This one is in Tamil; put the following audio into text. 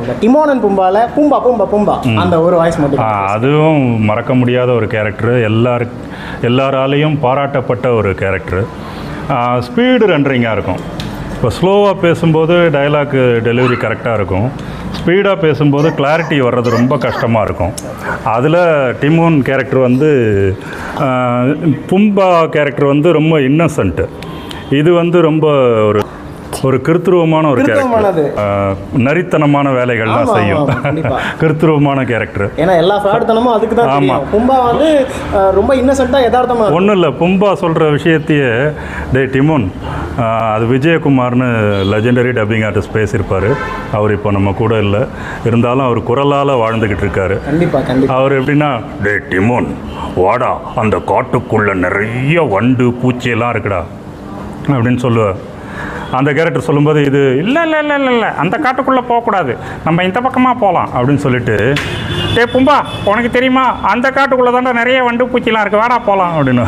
இந்த டிமோன் அண்ட் பும்பால பூம்பா பூம்பா பூம்பா அந்த ஒரு வாய்ஸ் மட்டும். அதுவும் மறக்க முடியாத ஒரு கேரக்டர், எல்லாராலையும் பாராட்டப்பட்ட ஒரு கேரக்டர். ஸ்பீடு ரெண்டரிங்காக இருக்கும். இப்போ ஸ்லோவாக பேசும்போது டைலாக் டெலிவரி கரெக்டாக இருக்கும், ஸ்பீடாக பேசும்போது கிளாரிட்டி வர்றது ரொம்ப கஷ்டமாக இருக்கும். அதில் டிமோன் கேரக்டர் வந்து பும்பா கேரக்டர் வந்து ரொம்ப இன்னசென்ட்டு. இது வந்து ரொம்ப ஒரு கிருத்துருவமான ஒரு கேரக்டர், நரித்தனமான வேலைகள்லாம் செய்யும். கிருத்துருவமான கேரக்டர். ஏன்னா எல்லா ஃப்ராட்தனமும் அதுக்கு தான். ஆமாம், பும்பா வந்து ரொம்ப இன்னசென்ட்டாக யதார்த்தமாக ஒன்றும் இல்லை. பும்பா சொல்கிற விஷயத்தையே டிமோன், அது விஜயகுமார்னு லெஜெண்டரி டப்பிங் ஆர்டிஸ்ட் பேசியிருப்பார். அவர் இப்போ நம்ம கூட இல்லை, இருந்தாலும் அவர் குரலால் வாழ்ந்துக்கிட்டு இருக்காரு. அவர் எப்படின்னா, டிமோன் வாடா, அந்த காட்டுக்குள்ளே நிறைய வண்டு பூச்சியெல்லாம் இருக்குடா அப்படின்னு சொல்லுவார். அந்த கேரக்டர் சொல்லும்போது இது இல்லை இல்லை இல்லை இல்லை இல்லை அந்த காட்டுக்குள்ளே போகக்கூடாது, நம்ம இந்த பக்கமாக போகலாம் அப்படின்னு சொல்லிட்டு, பும்பா உனக்கு தெரியுமா அந்த காட்டுக்குள்ளே தாண்டா நிறைய வண்டு பூச்சிலாம் இருக்குது, வாடா போகலாம் அப்படின்னு.